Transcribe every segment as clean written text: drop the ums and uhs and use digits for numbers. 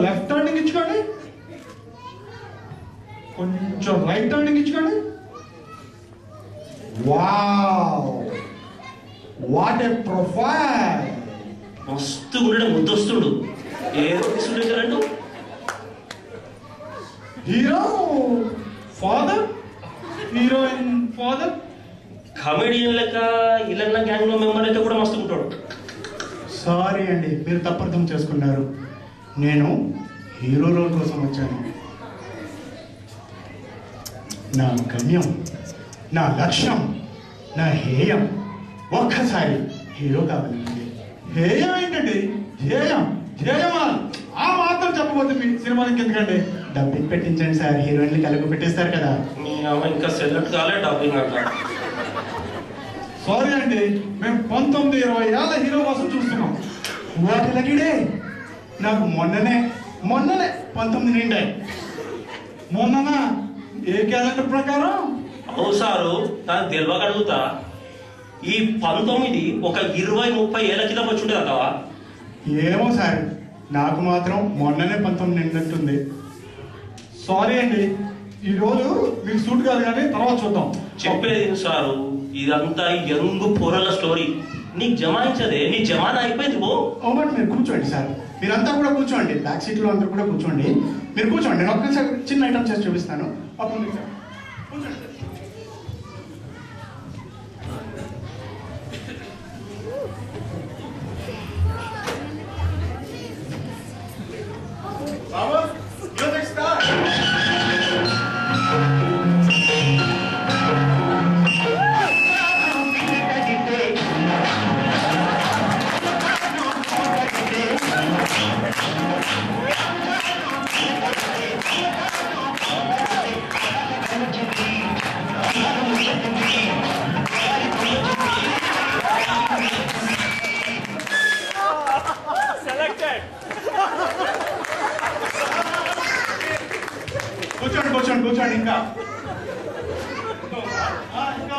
Left turning ఇచ్చుకోండి, కొంచెం right turning ఇచ్చుకోండి. Wow, what a profile! మస్తు కూడా ముద్దొస్తుడు. ఏ తీసుకుంటారండు? Hero father, heroine father. Comedian లెక్క ఇలన్న గ్యాంగ్ లో మెంబర్ అయితే కూడా మస్తు ఉంటాడు. సారీ అండి, మీరు తప్పర్థం చేసుకున్నారు. నేను హీరో రోల్ కోసం వచ్చాను. నా గమ్యం, నా లక్ష్యం, నా హేయం ఒక్కసారి హీరో కావాలండి. హేయం ఏంటండి? ధ్యేయం, ధ్యేయమా? ఆ మాత్రం చెప్పబోతే మీ సినిమాకి ఎందుకండి? డబ్బింగ్ పెట్టించండి సార్, హీరోయిన్లు కలిపి పెట్టేస్తారు కదా. మీ అమ్మ ఇంకా సెలెక్ట్ కాలే డబ్బింగ్ అట్లా. సారీ అండి, మేము 19-20 ఏళ్ళ హీరో కోసం చూస్తున్నాం. వాటి లగిడే నాకు మొన్ననే 19 నిండాయి. మొన్ననా? ఏ క్యాలెండర్ ప్రకారం? అవు సారు, నాకు తెలియక అడుగుతా. ఈ 19 ఒక 20-30 ఏళ్ళ కింద వచ్చి ఉంటుంది అంటావా? ఏమో సార్, నాకు మాత్రం మొన్ననే 19 నిండుంటుంది. సారీ అండి, ఈరోజు మీకు సూట్ కాదు కానీ తర్వాత చూద్దాం. చెప్పేది సారు, ఇదంతా యంగ్ పొరల స్టోరీ. నీకు జమాయించదే, నీ జమానా అయిపోయింది. బట్ మీరు కూర్చోండి సార్, మీరంతా కూడా కూర్చోండి. బ్యాక్ సీట్లో అందరూ కూడా కూర్చోండి. మీరు కూర్చోండి, నేను ఒక్కసారి చిన్న ఐటమ్ చేసి చూపిస్తాను. అప్పుడు మీరు కూర్చోండి. కూర్చోండి ఇంకా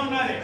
ఉన్నారు.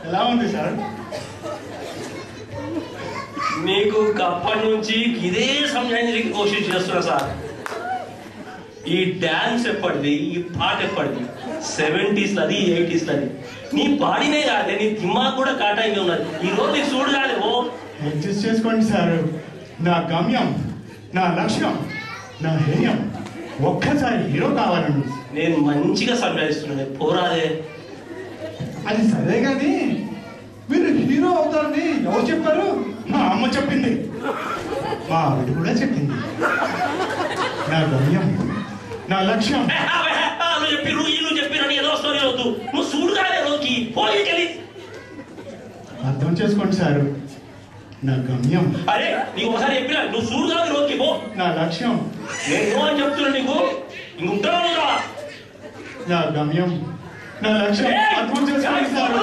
ఎలా ఉంది సార్? నీకు అప్పటి నుంచి ఇదే సంజాయించడానికి కోషిష్ చేస్తున్నా సార్. ఈ డాన్స్ ఎప్పటిది, ఈ పాట ఎప్పటిది? 70s లది, 80s లది. నీ బాడీనే కాదే, నీ దిమాగ్ కూడా కాటాయి ఉన్నది. ఈ రోజు నీకు చూడు కాదు. అడ్జస్ట్ చేసుకోండి సార్. నా గమ్యం, నా లక్ష్యం, నా హేయం ఒక్కసారి హీరో కావాలండి. నేను మంచిగా సంజాయిస్తున్నాను, పోరాదే. అది సరే కానీ మీరు హీరో అవుతారని ఎవరు చెప్పారు? మా అమ్మ చెప్పింది, మా ఆవిడ కూడా చెప్పింది. నా గమ్యం, నా లక్ష్యం. చెప్పిరు ఇల్లు చెప్పిరని ఏదో స్టోరీ వద్దు. నువ్వు చూడు కాదే రోజుకి పోయి. అర్థం చేసుకోండి సార్. నా గమ్యం. అరే నీకు ఒకసారి చెప్పినా, నువ్వు చూడు కాదు రోజుకి పో. నా లక్ష్యం. నేను అని చెప్తున్నా నీకు, ఇంకుంటావా? నా గమ్యం, నా లక్ష్యం అర్థం చేసుకోండి సార్.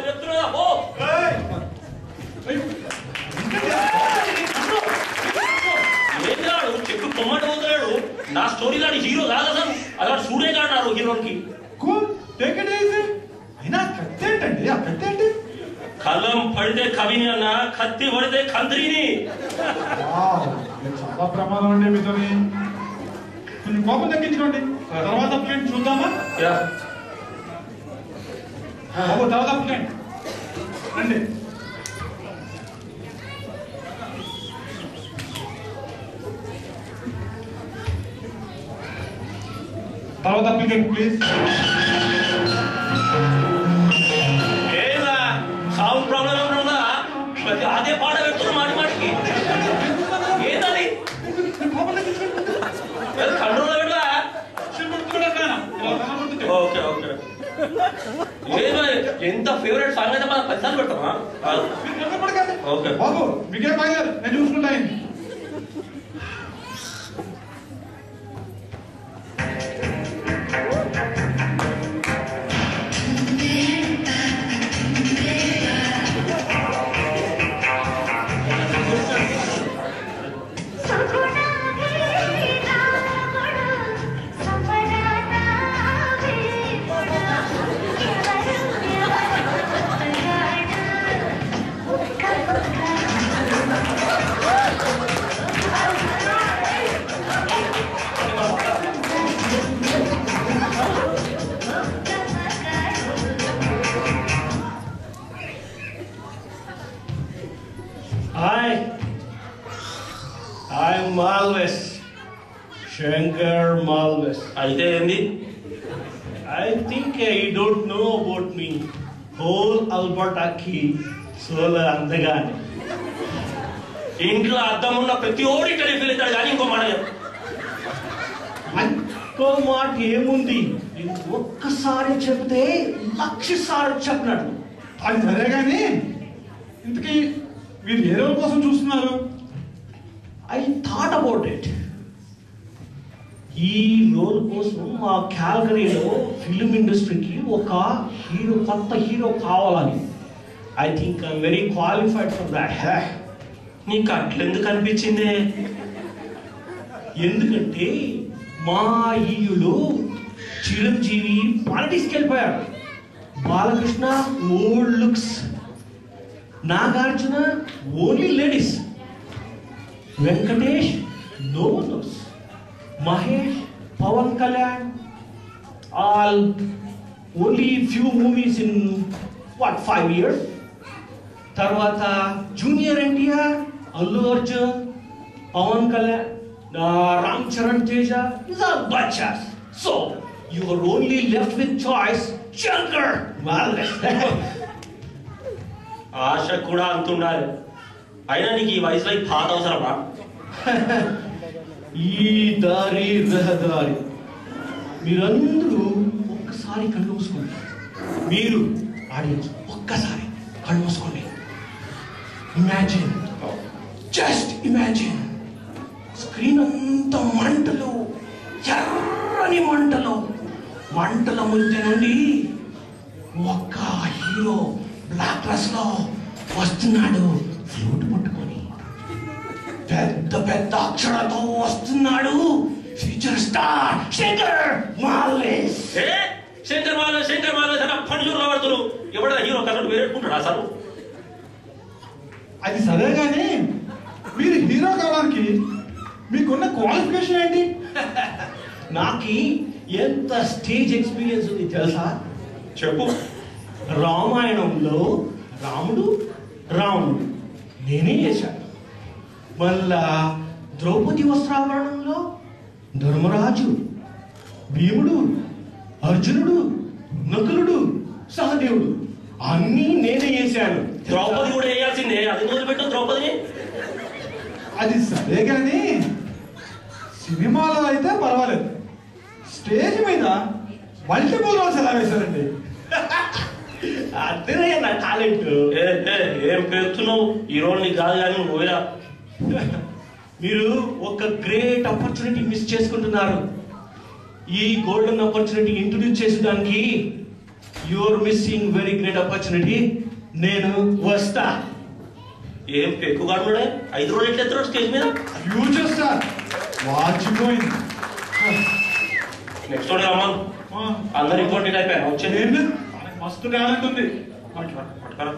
చెప్తున్నా పో. చెప్పు పొమ్మట పోతున్నాడు. నా స్టోరీ లాంటి హీరో కాదు సార్. అలా చూడే కాడు హీరోకి. అయినా కత్తి ఏంటండి? ఆ కత్తి ఏంటి? కలం పడితే కవిని అన్న, కత్తి పడితే కంత్రిని. చాలా ప్రమాదం అండి మీతోని. కొంచెం కోపం తగ్గించుకోండి, తర్వాత ప్లేట్ చూద్దామా? తర్వాత ప్లేట్ రండి. తర్వాత అప్లికేట్ ప్లీజ్. ఏదా సౌండ్ ప్రాబ్లం ఏమన్నా? అదే పాట పెడుతున్నా మాటి మాటికి. ఏదని కంట్రోల్ పెట్టా. Okay okay. ఏదో ఎంత ఫేవరెట్ సాంగ్ అయితే మనం 10 సార్లు పెడతామా? ఓకే బాబు మీకేం బాగాలేదు, నేను చూసుకుంటా. I'm Malvis, Shankar Malvis. అయితే ఏంది? I think you don't know about me. Whole Albertaki, Sola Andagani. ఇంట్లో అద్దం ఉన్న ప్రతి ఓడి టెలిఫీల్ ఇస్తాడు కానీ ఇంకో మాట చెప్పు. ఇంకో మాట ఏముంది? ఒక్కసారి చెప్తే 1,00,000 సార్లు చెప్పినట్టు. అది సరే కానీ ఇంతకీ మీరు ఏ రోజు కోసం చూస్తున్నారు? I thought about it. ఈ రోల్ కోసం మా క్యాల్గరీలో ఫిల్మ్ ఇండస్ట్రీకి ఒక హీరో, కొత్త హీరో కావాలని. I think I'm very qualified for that. నీకు అట్లెందుకు అనిపించింది? ఎందుకంటే మా ఈయులో చిరంజీవి పాలిటిక్స్కి వెళ్ళిపోయాడు, Balakrishna old looks, Nagarjuna only ladies, Venkatesh no nose, Mahesh, Pawan Kalyan all only few movies in 5 years. తర్వాత junior NTR, Allu Arjun, Pawan Kalyan, Ram Charan Teja, these are bachas. So you are only left with choice Shankar Malvis. ఆశ కూడా అంతుండాలి. అయినా నీకు ఈ వయసులో ఈ పాత అవసరమా? ఈ దారి రహదారి. మీరందరూ ఒక్కసారి కళ్ళు మూసుకోండి. మీరు ఆడియన్స్ ఒక్కసారి కళ్ళు మూసుకోండి. ఇమాజిన్, జస్ట్ ఇమాజిన్, స్క్రీన్ అంతా మంటలు, ఎర్రని మంటలు, మంటల మధ్య నుండి ఒక్క హీరో బ్లాక్ డ్రెస్ లో వస్తున్నాడు, ఫ్లూట్ పట్టుకొని. పెద్ద పెద్ద అక్షరాలతో వస్తున్నాడు, ఫ్యూచర్ స్టార్ శంకర్ మాల్విస్. శంకర్ మాల్విస్ అన్న పండ్లు పడుతున్నారు. ఎవడన్నా హీరో కన్నట్టు వేరేట్టుకుంటాడు అసలు. అది సరే కానీ మీరు హీరో కావడానికి మీకున్న క్వాలిఫికేషన్ ఏంటి? నాకు ఎంత స్టేజ్ ఎక్స్పీరియన్స్ ఉంది తెలుసా? చెప్పు. రామాయణంలో రాముడు నేనే చేశాను. మళ్ళా ద్రౌపది వస్త్రాభరణంలో ధర్మరాజు, భీముడు, అర్జునుడు, నకులుడు, సహదేవుడు అన్నీ నేనే చేశాను. ద్రౌపది కూడా వేయాల్సిందే. అది మొదలుపెట్టావు ద్రౌపదిని. అది సరే కానీ సినిమాలో అయితే పర్వాలేదు, స్టేజ్ మీద మల్టిపుల్ రోల్స్ ఎలా వేశారండి? అదే నా టాలెంట్. ఏం పేరుతున్నావు? ఈ రోల్ నీకు కాదు కానీ నువ్వేరా. మీరు ఒక గ్రేట్ ఆపర్చునిటీ మిస్ చేసుకుంటున్నారు. ఈ గోల్డెన్ ఆపర్చునిటీ ఇంట్రొడ్యూస్ చేసేదానికి you're missing very great opportunity. నేను వస్తా. ఏం పెక్కుగాడు 5 రోజులు ఎట్లా ఎత్తాడు స్టేజ్ మీద? Future star వాచిపోయింది. నెక్స్ట్ రోజు రమ్మను. అందరు ఇంపార్టెంట్ అయిపోయాను. వచ్చేది ఏంటి? మస్తు టాలెంట్ ఉంది. పట్టుకరా.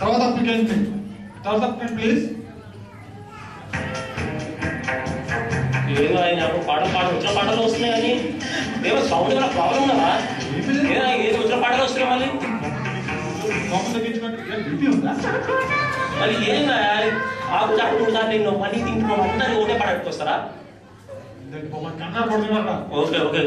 తర్వాత అప్లికేషన్ ప్లీజ్. ఏదో ఆయన పాటలు వచ్చిన పాటలు వస్తున్నాయి కానీ ఏమో సౌండ్ ఏమైనా ప్రాబ్లం ఉన్నదా? ఏదో వచ్చిన పాటలు వస్తున్నాయి మళ్ళీ మరి ఏందా ఆకు చాటు 3 సార్లు తిన్నావు మళ్ళీ తింటున్నావు అందరినీ ఒకటే పాట పెట్టుకొస్తారా? ఓకే ఓకే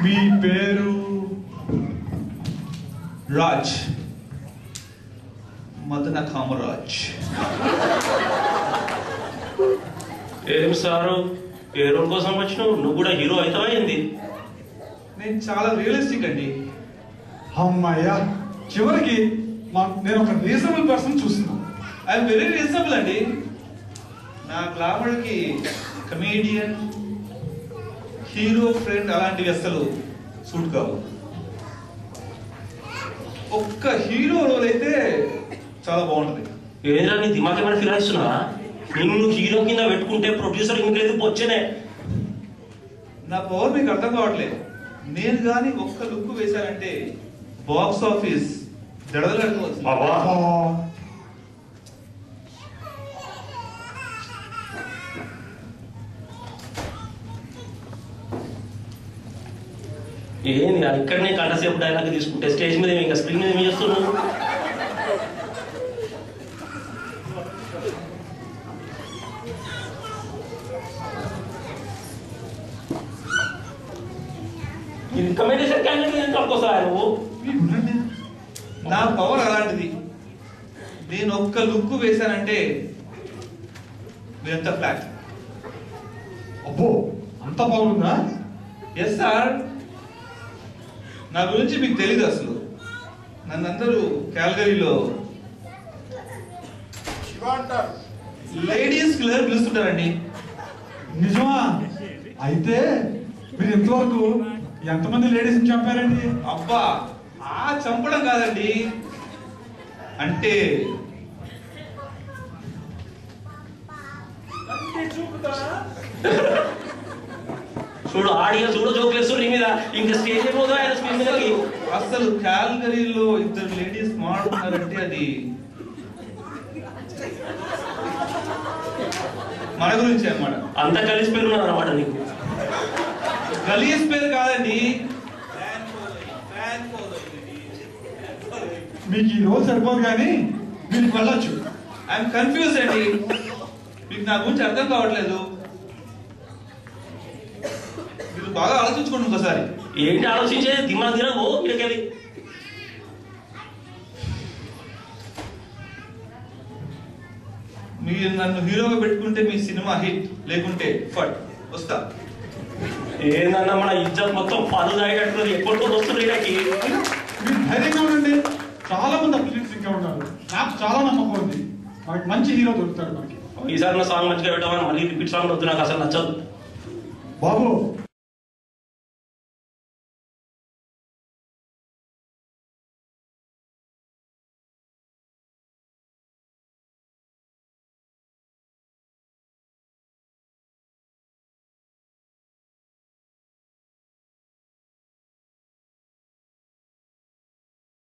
మీ పేరు? రాజ్, మదన కామరాజ్. ఏం సారు ఏ రోల్ కోసం వచ్చినావు? నువ్వు కూడా హీరో అవుతావా ఏంది? నేను చాలా రియలిస్టిక్ అండి. అమ్మాయ్యా, చివరికి నేను ఒక రీజనబుల్ పర్సన్ చూస్తున్నాను. ఐఎమ్ వెరీ రీజనబుల్ అండి. నా గ్లామర్కి కమేడియన్, హీరో ఫ్రెండ్ అలాంటివి అసలు సూట్ కావు. ఒక్క హీరో రోల్ అయితే చాలా బాగుంటుంది. ఏదైనా నీ దిమాగ్ ఏమైనా ఫిల్ అవుతున్నావా? నిన్ను హీరో కింద పెట్టుకుంటే ప్రొడ్యూసర్ ఇంగ్లేదు వచ్చేనే. నా పవర్ మీకు అర్థం కావట్లేదు. నేను కానీ ఒక్క లుక్ వేశానంటే బాక్స్ ఆఫీస్ దడదలాడుకోవచ్చు. ఏంది ఇక్కడనే గంటసేపు డైలాగ్ తీసుకుంటే స్టేజ్ మీద ఇంకా స్క్రీన్ మీద ఏం చేస్తున్నావు? కమెంటేషన్ క్యాండిడేట్ ఏం తక్కువస్తావా నువ్వు? నా పవర్ అలాంటిది. నేను ఒక్క లుక్ వేశానంటే మీరంతా ఫ్లాట్. అబ్బో, అంత బాగుందా? Yes sir. నా గురించి మీకు తెలీదు అసలు. నన్ను అందరూ క్యాల్గరీలో లేడీస్ కిల్లర్ పిలుస్తుంటారండి. నిజమా? అయితే మీరు ఇంతవరకు ఎంతమంది లేడీస్ని చంపారండి? అబ్బా, ఆ చంపడం కాదండి. అంటే చూడు ఆడియన్స్ కూడా జోకులు వేస్తారు నీ మీద. ఇంకా స్టేజ్ అయిపోదా ఆయన స్క్రీన్ మీదకి? అసలు క్యాల్గరీలో 2 లేడీస్ మాట్లాడుతున్నారంటే అది మన గురించి అన్నమాట. అంతా కలిసి పేరున్నారు అన్నమాట నీకు. గలీజ్ పేరు కాదండి. మీకు ఈ రోజు సరిపోదు కానీ మీరు వెళ్ళొచ్చు. ఐఎమ్ కన్ఫ్యూజ్ అండి. మీకు నా గురించి అర్థం కావట్లేదు. మీరు బాగా ఆలోచించుకోండి ఒకసారి. ఏంటి ఆలోచించేది? దిమాగ్ తినవు ఇక్కడికి. మీరు నన్ను హీరోగా పెట్టుకుంటే మీ సినిమా హిట్, లేకుంటే ఫట్. వస్తా. ఏందన్నా మన ఇజ్జత్ మొత్తం పనులు అయ్యేటట్టు ఎప్పటికో వస్తుంది ఇక్కడికి. మీరు ధైర్యంగా ఉండండి. చాలా మంది అప్లికెంట్స్ ఇంకా ఉన్నారు. నాకు చాలా నమ్మకం ఉంది మనకి మంచి హీరో దొరుకుతాడు మనకి. ఈసారి నా సాంగ్ మంచిగా పెట్టామని మళ్ళీ రిపీట్ సాంగ్ వద్దు, నాకు అసలు నచ్చదు. బాబు